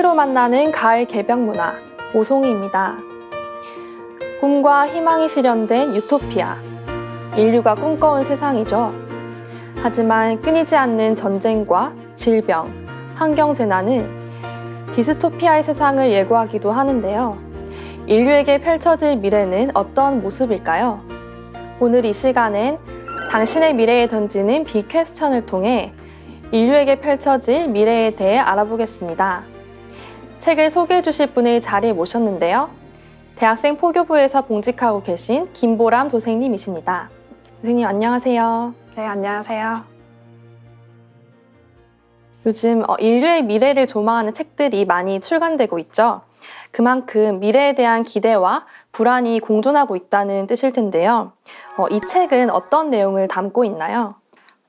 책으로 만나는 가을 개벽 문화, 오송이입니다. 꿈과 희망이 실현된 유토피아, 인류가 꿈꿔온 세상이죠. 하지만 끊이지 않는 전쟁과 질병, 환경재난은 디스토피아의 세상을 예고하기도 하는데요. 인류에게 펼쳐질 미래는 어떤 모습일까요? 오늘 이 시간엔 당신의 미래에 던지는 빅퀘스천을 통해 인류에게 펼쳐질 미래에 대해 알아보겠습니다. 책을 소개해 주실 분을 자리에 모셨는데요. 대학생 포교부에서 봉직하고 계신 김보람 도생님이십니다. 선생님 안녕하세요. 네, 안녕하세요. 요즘 인류의 미래를 조망하는 책들이 많이 출간되고 있죠. 그만큼 미래에 대한 기대와 불안이 공존하고 있다는 뜻일 텐데요. 이 책은 어떤 내용을 담고 있나요?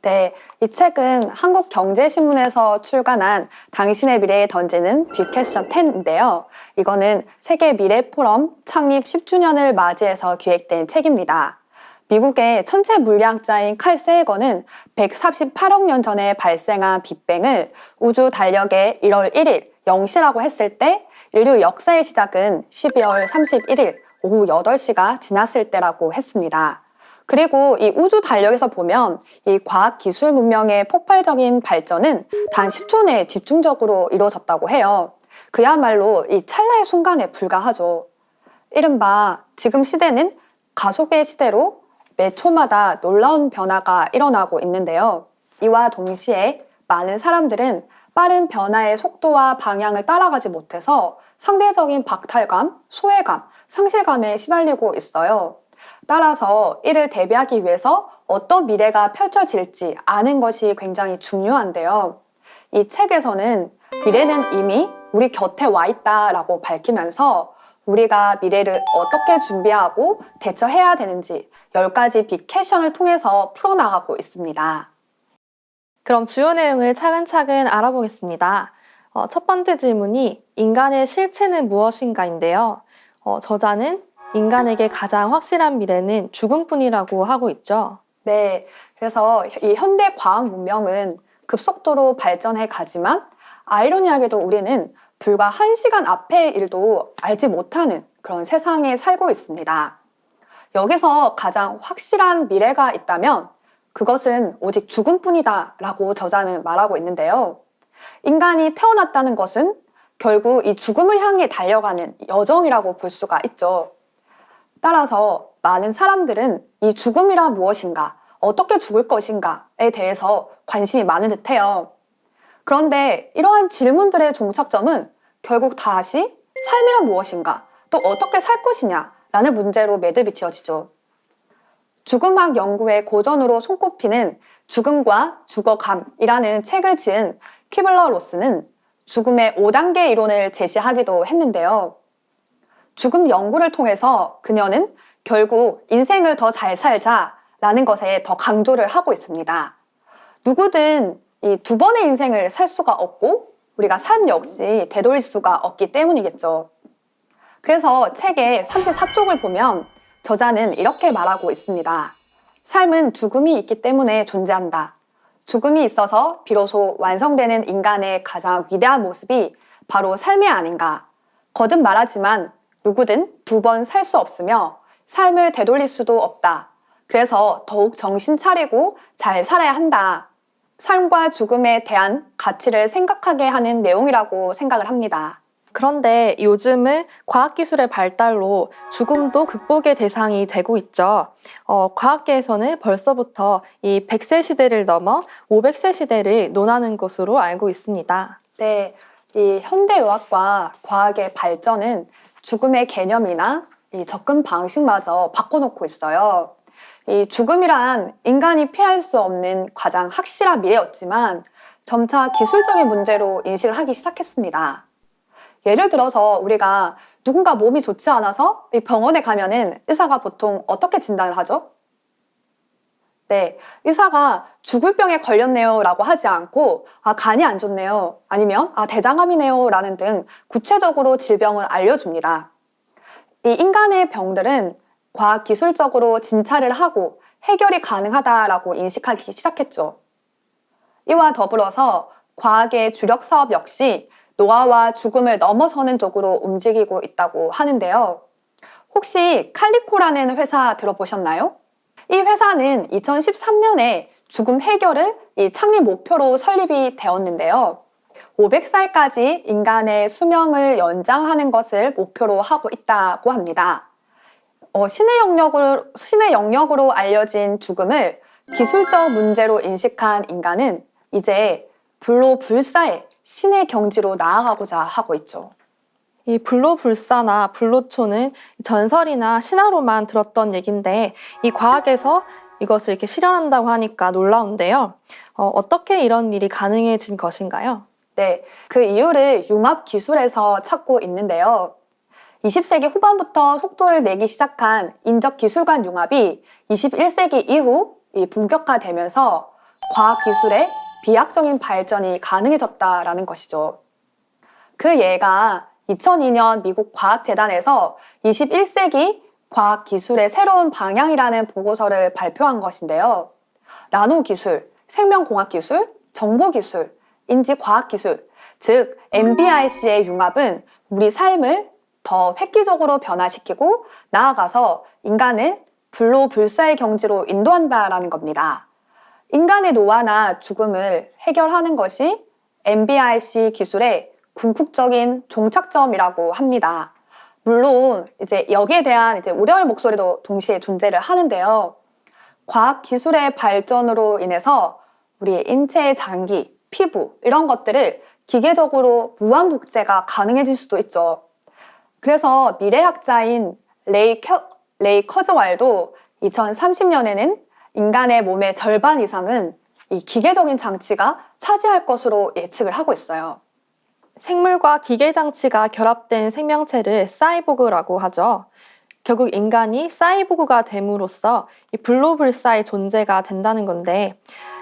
네, 이 책은 한국경제신문에서 출간한 당신의 미래에 던지는 빅퀘스천 10인데요. 이거는 세계 미래포럼 창립 10주년을 맞이해서 기획된 책입니다. 미국의 천체 물리학자인 칼 세이건은 148억 년 전에 발생한 빅뱅을 우주 달력의 1월 1일 0시라고 했을 때 인류 역사의 시작은 12월 31일 오후 8시가 지났을 때라고 했습니다. 그리고 이 우주 달력에서 보면 이 과학 기술 문명의 폭발적인 발전은 단 10초 내에 집중적으로 이루어졌다고 해요. 그야말로 이 찰나의 순간에 불과하죠. 이른바 지금 시대는 가속의 시대로 매 초마다 놀라운 변화가 일어나고 있는데요. 이와 동시에 많은 사람들은 빠른 변화의 속도와 방향을 따라가지 못해서 상대적인 박탈감, 소외감, 상실감에 시달리고 있어요. 따라서 이를 대비하기 위해서 어떤 미래가 펼쳐질지 아는 것이 굉장히 중요한데요. 이 책에서는 미래는 이미 우리 곁에 와 있다라고 밝히면서 우리가 미래를 어떻게 준비하고 대처해야 되는지 10가지 빅퀘스천을 통해서 풀어나가고 있습니다. 그럼 주요 내용을 차근차근 알아보겠습니다. 첫 번째 질문이 인간의 실체는 무엇인가인데요. 저자는 인간에게 가장 확실한 미래는 죽음뿐이라고 하고 있죠. 네, 그래서 이 현대 과학 문명은 급속도로 발전해 가지만 아이러니하게도 우리는 불과 1시간 앞의 일도 알지 못하는 그런 세상에 살고 있습니다. 여기서 가장 확실한 미래가 있다면 그것은 오직 죽음뿐이다 라고 저자는 말하고 있는데요. 인간이 태어났다는 것은 결국 이 죽음을 향해 달려가는 여정이라고 볼 수가 있죠. 따라서 많은 사람들은 이 죽음이라 무엇인가, 어떻게 죽을 것인가에 대해서 관심이 많은 듯해요. 그런데 이러한 질문들의 종착점은 결국 다시 삶이란 무엇인가, 또 어떻게 살 것이냐 라는 문제로 매듭이 지어지죠. 죽음학 연구의 고전으로 손꼽히는 죽음과 죽어감이라는 책을 지은 퀴블러 로스는 죽음의 5단계 이론을 제시하기도 했는데요. 죽음 연구를 통해서 그녀는 결국 인생을 더 잘 살자라는 것에 더 강조를 하고 있습니다. 누구든 이 2번의 인생을 살 수가 없고 우리가 삶 역시 되돌릴 수가 없기 때문이겠죠. 그래서 책의 34쪽을 보면 저자는 이렇게 말하고 있습니다. 삶은 죽음이 있기 때문에 존재한다. 죽음이 있어서 비로소 완성되는 인간의 가장 위대한 모습이 바로 삶이 아닌가. 거듭 말하지만 누구든 2번 살 수 없으며 삶을 되돌릴 수도 없다. 그래서 더욱 정신 차리고 잘 살아야 한다. 삶과 죽음에 대한 가치를 생각하게 하는 내용이라고 생각을 합니다. 그런데 요즘은 과학기술의 발달로 죽음도 극복의 대상이 되고 있죠. 과학계에서는 벌써부터 이 100세 시대를 넘어 500세 시대를 논하는 것으로 알고 있습니다. 네, 이 현대의학과 과학의 발전은 죽음의 개념이나 이 접근 방식마저 바꿔놓고 있어요. 이 죽음이란 인간이 피할 수 없는 가장 확실한 미래였지만 점차 기술적인 문제로 인식을 하기 시작했습니다. 예를 들어서 우리가 누군가 몸이 좋지 않아서 병원에 가면은 의사가 보통 어떻게 진단을 하죠? 네, 의사가 죽을 병에 걸렸네요 라고 하지 않고 간이 안 좋네요 아니면 대장암이네요 라는 등 구체적으로 질병을 알려줍니다. 이 인간의 병들은 과학기술적으로 진찰을 하고 해결이 가능하다라고 인식하기 시작했죠. 이와 더불어서 과학의 주력 사업 역시 노화와 죽음을 넘어서는 쪽으로 움직이고 있다고 하는데요. 혹시 칼리코라는 회사 들어보셨나요? 이 회사는 2013년에 죽음 해결을 이 창립 목표로 설립이 되었는데요. 500살까지 인간의 수명을 연장하는 것을 목표로 하고 있다고 합니다. 신의 영역으로 알려진 죽음을 기술적 문제로 인식한 인간은 이제 불로불사의 신의 경지로 나아가고자 하고 있죠. 이 불로불사나 불로초는 전설이나 신화로만 들었던 얘기인데 이 과학에서 이것을 이렇게 실현한다고 하니까 놀라운데요. 어떻게 이런 일이 가능해진 것인가요? 네, 그 이유를 융합 기술에서 찾고 있는데요. 20세기 후반부터 속도를 내기 시작한 인적 기술 간 융합이 21세기 이후 본격화되면서 과학 기술의 비약적인 발전이 가능해졌다라는 것이죠. 그 예가 2002년 미국 과학재단에서 21세기 과학 기술의 새로운 방향이라는 보고서를 발표한 것인데요. 나노 기술, 생명공학 기술, 정보 기술, 인지과학 기술, 즉 MBRC의 융합은 우리 삶을 더 획기적으로 변화시키고 나아가서 인간을 불로불사의 경지로 인도한다라는 겁니다. 인간의 노화나 죽음을 해결하는 것이 MBRC 기술의 궁극적인 종착점이라고 합니다. 물론 이제 여기에 대한 우려의 목소리도 동시에 존재를 하는데요. 과학 기술의 발전으로 인해서 우리의 인체의 장기, 피부 이런 것들을 기계적으로 무한 복제가 가능해질 수도 있죠. 그래서 미래학자인 레이 커즈왈도 2030년에는 인간의 몸의 절반 이상은 이 기계적인 장치가 차지할 것으로 예측을 하고 있어요. 생물과 기계 장치가 결합된 생명체를 사이보그라고 하죠. 결국 인간이 사이보그가 됨으로써 이 불로불사의 존재가 된다는 건데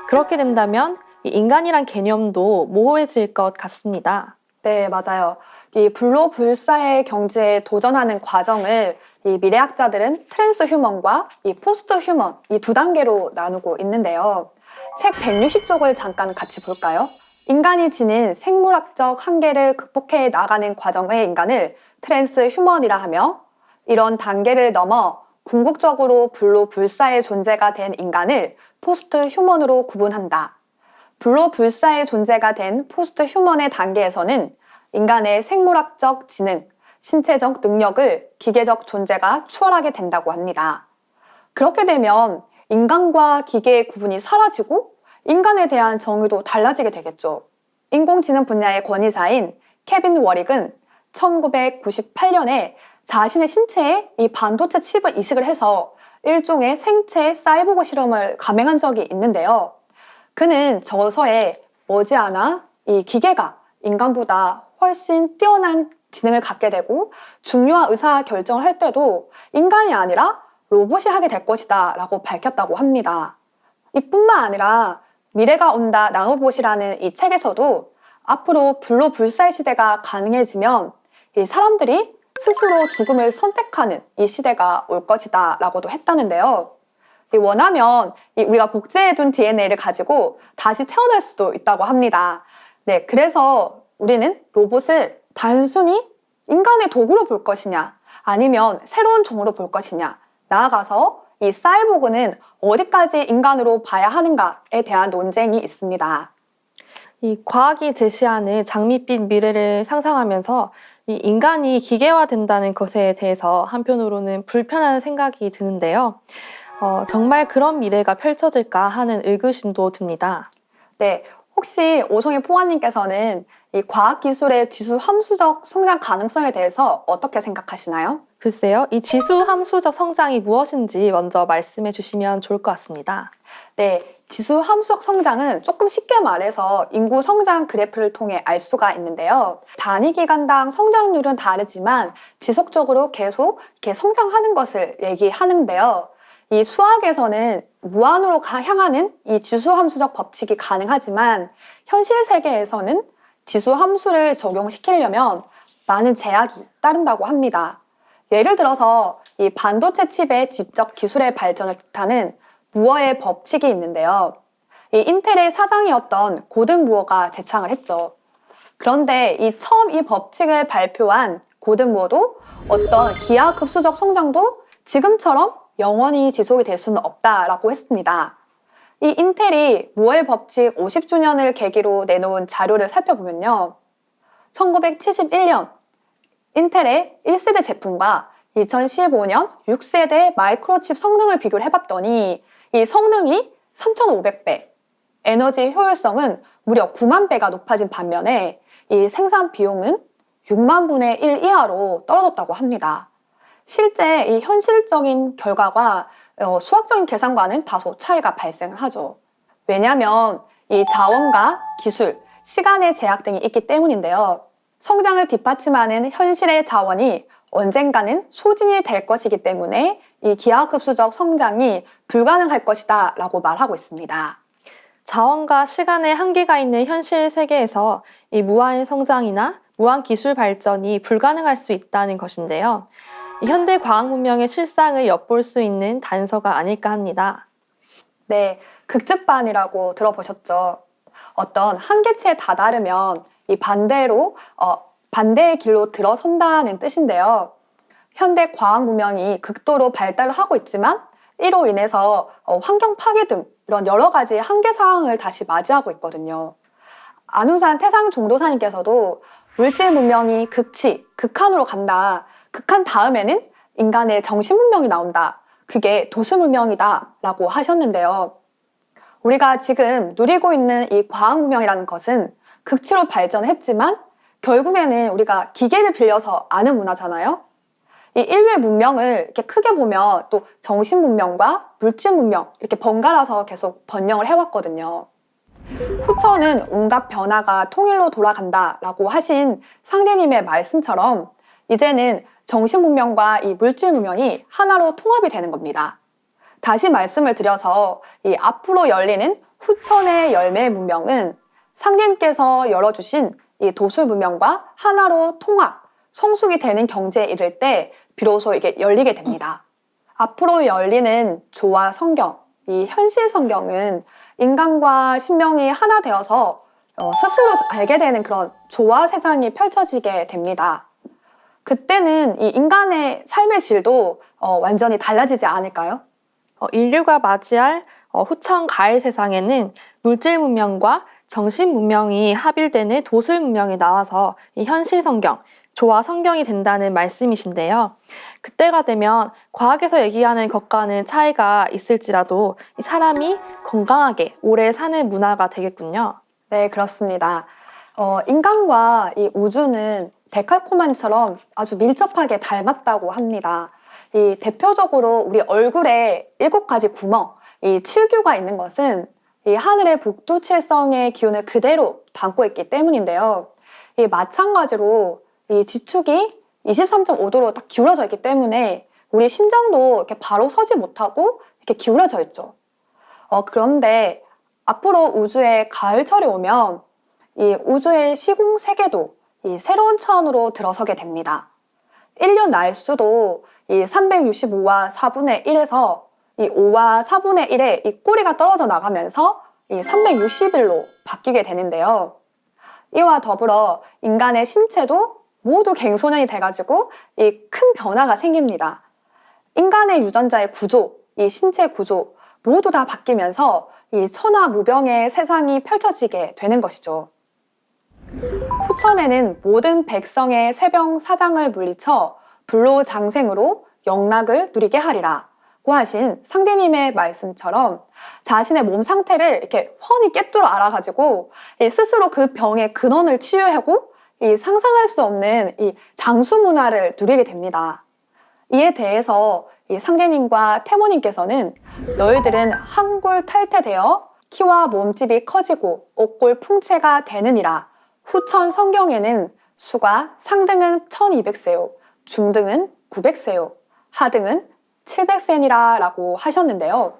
그렇게 된다면 이 인간이란 개념도 모호해질 것 같습니다. 네, 맞아요. 이 불로불사의 경지에 도전하는 과정을 이 미래학자들은 트랜스휴먼과 이 포스트휴먼 이 두 단계로 나누고 있는데요. 책 160쪽을 잠깐 같이 볼까요? 인간이 지닌 생물학적 한계를 극복해 나가는 과정의 인간을 트랜스휴먼이라 하며 이런 단계를 넘어 궁극적으로 불로불사의 존재가 된 인간을 포스트휴먼으로 구분한다. 불로불사의 존재가 된 포스트휴먼의 단계에서는 인간의 생물학적 지능, 신체적 능력을 기계적 존재가 추월하게 된다고 합니다. 그렇게 되면 인간과 기계의 구분이 사라지고 인간에 대한 정의도 달라지게 되겠죠. 인공지능 분야의 권위자인 케빈 워릭은 1998년에 자신의 신체에 이 반도체 칩을 이식을 해서 일종의 생체 사이보그 실험을 감행한 적이 있는데요. 그는 저서에 머지않아 이 기계가 인간보다 훨씬 뛰어난 지능을 갖게 되고 중요한 의사 결정을 할 때도 인간이 아니라 로봇이 하게 될 것이다 라고 밝혔다고 합니다. 이뿐만 아니라 미래가 온다 나노봇이라는 이 책에서도 앞으로 불로불사의 시대가 가능해지면 이 사람들이 스스로 죽음을 선택하는 이 시대가 올 것이다 라고도 했다는데요. 원하면 우리가 복제해둔 DNA를 가지고 다시 태어날 수도 있다고 합니다. 네, 그래서 우리는 로봇을 단순히 인간의 도구로 볼 것이냐 아니면 새로운 종으로 볼 것이냐 나아가서 이 사이보그는 어디까지 인간으로 봐야 하는가에 대한 논쟁이 있습니다. 이 과학이 제시하는 장밋빛 미래를 상상하면서 이 인간이 기계화된다는 것에 대해서 한편으로는 불편한 생각이 드는데요. 정말 그런 미래가 펼쳐질까 하는 의구심도 듭니다. 네, 혹시 오송이 포화님께서는 이 과학기술의 지수 함수적 성장 가능성에 대해서 어떻게 생각하시나요? 글쎄요, 이 지수 함수적 성장이 무엇인지 먼저 말씀해 주시면 좋을 것 같습니다. 네, 지수 함수적 성장은 조금 쉽게 말해서 인구 성장 그래프를 통해 알 수가 있는데요. 단위 기간당 성장률은 다르지만 지속적으로 계속 이렇게 성장하는 것을 얘기하는데요. 이 수학에서는 무한으로 향하는 이 지수 함수적 법칙이 가능하지만 현실 세계에서는 지수 함수를 적용시키려면 많은 제약이 따른다고 합니다. 예를 들어서 이 반도체 칩의 직접 기술의 발전을 뜻하는 무어의 법칙이 있는데요. 이 인텔의 사장이었던 고든 무어가 제창을 했죠. 그런데 처음 이 법칙을 발표한 고든모어도 어떤 기하급수적 성장도 지금처럼 영원히 지속이 될 수는 없다라고 했습니다. 이 인텔이 모어의 법칙 50주년을 계기로 내놓은 자료를 살펴보면요. 1971년 인텔의 1세대 제품과 2015년 6세대 마이크로칩 성능을 비교를 해봤더니 이 성능이 3,500배, 에너지 효율성은 무려 9만 배가 높아진 반면에 이 생산 비용은 6만 분의 1 이하로 떨어졌다고 합니다. 실제 이 현실적인 결과가 수학적인 계산과는 다소 차이가 발생을 하죠. 왜냐하면 이 자원과 기술, 시간의 제약 등이 있기 때문인데요. 성장을 뒷받침하는 현실의 자원이 언젠가는 소진이 될 것이기 때문에 이 기하급수적 성장이 불가능할 것이다 라고 말하고 있습니다. 자원과 시간의 한계가 있는 현실 세계에서 이 무한 성장이나 무한 기술 발전이 불가능할 수 있다는 것인데요. 이 현대 과학 문명의 실상을 엿볼 수 있는 단서가 아닐까 합니다. 네, 극측반이라고 들어보셨죠? 어떤 한계치에 다다르면 이 반대로 반대의 길로 들어선다는 뜻인데요. 현대 과학 문명이 극도로 발달을 하고 있지만 이로 인해서 환경 파괴 등 이런 여러 가지 한계 상황을 다시 맞이하고 있거든요. 안우산 태상 종도사님께서도 물질 문명이 극한으로 간다. 극한 다음에는 인간의 정신 문명이 나온다. 그게 도수 문명이다 라고 하셨는데요. 우리가 지금 누리고 있는 이 과학 문명이라는 것은 극치로 발전했지만 결국에는 우리가 기계를 빌려서 아는 문화잖아요. 이 인류의 문명을 이렇게 크게 보면 또 정신 문명과 물질 문명 이렇게 번갈아서 계속 번영을 해왔거든요. 후처는 온갖 변화가 통일로 돌아간다라고 하신 상대님의 말씀처럼 이제는 정신 문명과 이 물질 문명이 하나로 통합이 되는 겁니다. 다시 말씀을 드려서 이 앞으로 열리는 후천의 열매 문명은 상대님께서 열어주신 이 도술 문명과 하나로 통합, 성숙이 되는 경지에 이를 때 비로소 이게 열리게 됩니다. 앞으로 열리는 조화 성경, 이 현실 성경은 인간과 신명이 하나 되어서 스스로 알게 되는 그런 조화 세상이 펼쳐지게 됩니다. 그때는 이 인간의 삶의 질도 완전히 달라지지 않을까요? 인류가 맞이할 후천 가을 세상에는 물질 문명과 정신 문명이 합일되는 도술 문명이 나와서 이 현실 성경, 조화 성경이 된다는 말씀이신데요. 그때가 되면 과학에서 얘기하는 것과는 차이가 있을지라도 이 사람이 건강하게 오래 사는 문화가 되겠군요. 네, 그렇습니다. 인간과 이 우주는 데칼코마니처럼 아주 밀접하게 닮았다고 합니다. 이 대표적으로 우리 얼굴에 7가지 구멍, 이 칠규가 있는 것은 이 하늘의 북두칠성의 기운을 그대로 담고 있기 때문인데요. 이 마찬가지로 이 지축이 23.5도로 딱 기울어져 있기 때문에 우리 심장도 이렇게 바로 서지 못하고 이렇게 기울어져 있죠. 그런데 앞으로 우주에 가을철이 오면 이 우주의 시공 세계도 이 새로운 차원으로 들어서게 됩니다. 1년 날수도 이 365와 4분의 1에서 이 5와 4분의 1의 이 꼬리가 떨어져 나가면서 이 360일로 바뀌게 되는데요. 이와 더불어 인간의 신체도 모두 갱소년이 돼가지고 이 큰 변화가 생깁니다. 인간의 유전자의 구조, 이 신체 구조 모두 다 바뀌면서 이 천하무병의 세상이 펼쳐지게 되는 것이죠. 후천에는 모든 백성의 쇠병 사장을 물리쳐 불로장생으로 영락을 누리게 하리라 고 하신 상대님의 말씀처럼 자신의 몸 상태를 이렇게 훤히 꿰뚫어 알아가지고 스스로 그 병의 근원을 치유하고 상상할 수 없는 이 장수 문화를 누리게 됩니다. 이에 대해서 이 상대님과 태모님께서는 너희들은 한골 탈퇴되어 키와 몸집이 커지고 옥골 풍채가 되느니라. 후천 성경에는 수가 상등은 1200세요, 중등은 900세요, 하등은 700세니라 라고 하셨는데요.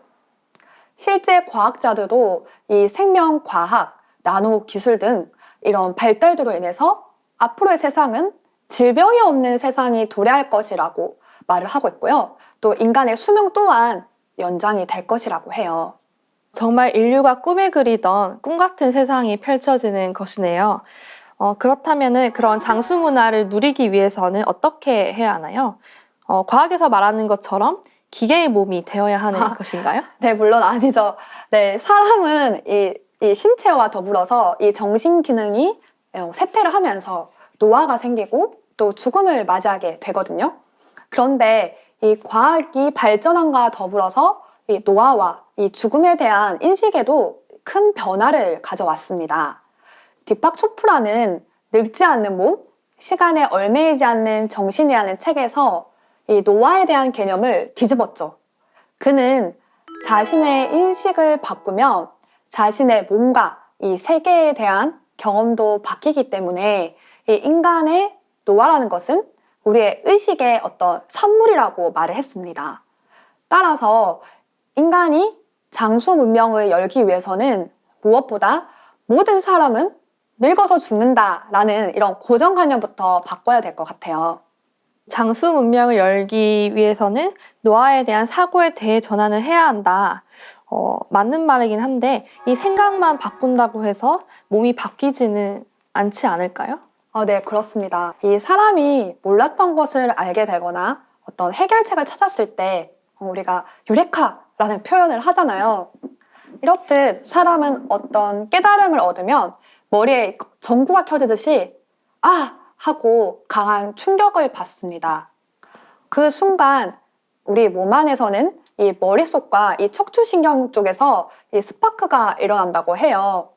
실제 과학자들도 이 생명과학, 나노기술 등 이런 발달들로 인해서 앞으로의 세상은 질병이 없는 세상이 도래할 것이라고 말을 하고 있고요. 또 인간의 수명 또한 연장이 될 것이라고 해요. 정말 인류가 꿈에 그리던 꿈 같은 세상이 펼쳐지는 것이네요. 그렇다면은 그런 장수 문화를 누리기 위해서는 어떻게 해야 하나요? 과학에서 말하는 것처럼 기계의 몸이 되어야 하는 것인가요? 네, 물론 아니죠. 네, 사람은 이 신체와 더불어서 이 정신 기능이 쇠퇴를 하면서 노화가 생기고 또 죽음을 맞이하게 되거든요. 그런데 이 과학이 발전함과 더불어서 이 노화와 이 죽음에 대한 인식에도 큰 변화를 가져왔습니다. 디팍 초프라는 늙지 않는 몸, 시간에 얽매이지 않는 정신이라는 책에서 이 노화에 대한 개념을 뒤집었죠. 그는 자신의 인식을 바꾸면 자신의 몸과 이 세계에 대한 경험도 바뀌기 때문에 이 인간의 노화라는 것은 우리의 의식의 어떤 산물이라고 말을 했습니다. 따라서 인간이 장수 문명을 열기 위해서는 무엇보다 모든 사람은 늙어서 죽는다라는 이런 고정관념부터 바꿔야 될 것 같아요. 장수 문명을 열기 위해서는 노화에 대한 사고에 대해 전환을 해야 한다. 맞는 말이긴 한데 이 생각만 바꾼다고 해서 몸이 바뀌지는 않지 않을까요? 네, 그렇습니다. 이 사람이 몰랐던 것을 알게 되거나 어떤 해결책을 찾았을 때 우리가 유레카라는 표현을 하잖아요. 이렇듯 사람은 어떤 깨달음을 얻으면 머리에 전구가 켜지듯이 아! 하고 강한 충격을 받습니다. 그 순간 우리 몸 안에서는 이 머릿속과 이 척추신경 쪽에서 이 스파크가 일어난다고 해요.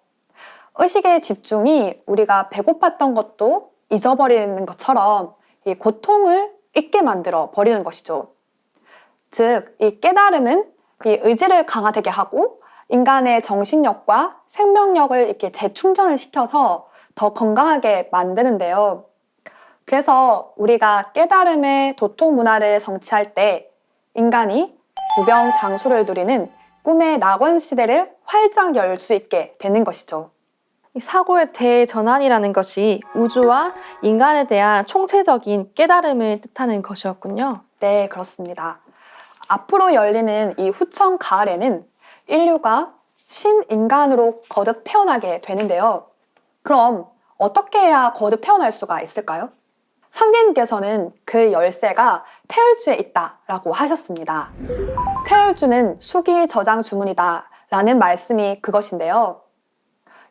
의식의 집중이 우리가 배고팠던 것도 잊어버리는 것처럼 이 고통을 잊게 만들어 버리는 것이죠. 즉, 이 깨달음은 이 의지를 강화되게 하고 인간의 정신력과 생명력을 이렇게 재충전을 시켜서 더 건강하게 만드는데요. 그래서 우리가 깨달음의 도통 문화를 성취할 때 인간이 무병장수를 누리는 꿈의 낙원 시대를 활짝 열 수 있게 되는 것이죠. 이 사고의 대전환이라는 것이 우주와 인간에 대한 총체적인 깨달음을 뜻하는 것이었군요. 네, 그렇습니다. 앞으로 열리는 이 후천 가을에는 인류가 신인간으로 거듭 태어나게 되는데요. 그럼 어떻게 해야 거듭 태어날 수가 있을까요? 성경님께서는 그 열쇠가 태울주에 있다라고 하셨습니다. 태울주는 수기 저장 주문이다 라는 말씀이 그것인데요.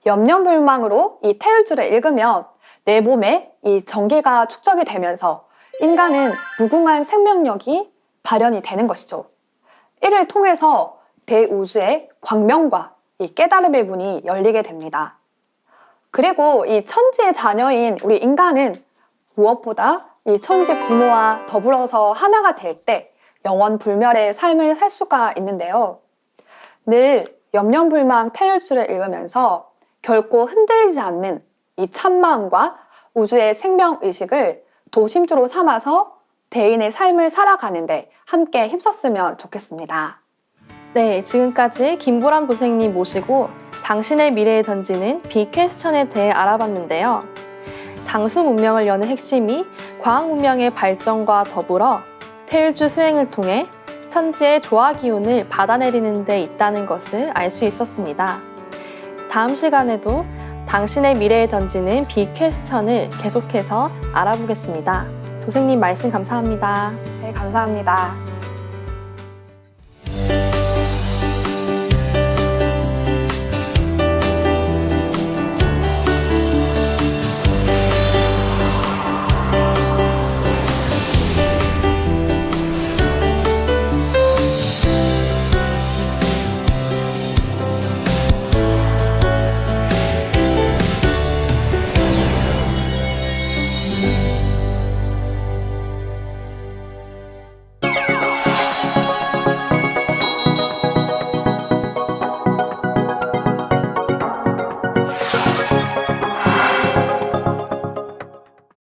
염려불망으로 이 태울주를 읽으면 내 몸에 이 전기가 축적이 되면서 인간은 무궁한 생명력이 발현이 되는 것이죠. 이를 통해서 대우주의 광명과 이 깨달음의 문이 열리게 됩니다. 그리고 이 천지의 자녀인 우리 인간은 무엇보다 이 천지 부모와 더불어서 하나가 될 때 영원 불멸의 삶을 살 수가 있는데요. 늘 염려불망 태울주를 읽으면서 결코 흔들리지 않는 이 참마음과 우주의 생명의식을 도심주로 삼아서 대인의 삶을 살아가는데 함께 힘썼으면 좋겠습니다. 네, 지금까지 김보람 부생님 모시고 당신의 미래에 던지는 빅퀘스천에 대해 알아봤는데요. 장수 문명을 여는 핵심이 과학 문명의 발전과 더불어 태울주 수행을 통해 천지의 조화 기운을 받아내리는 데 있다는 것을 알 수 있었습니다. 다음 시간에도 당신의 미래에 던지는 빅퀘스천을 계속해서 알아보겠습니다. 도생님 말씀 감사합니다. 네, 감사합니다.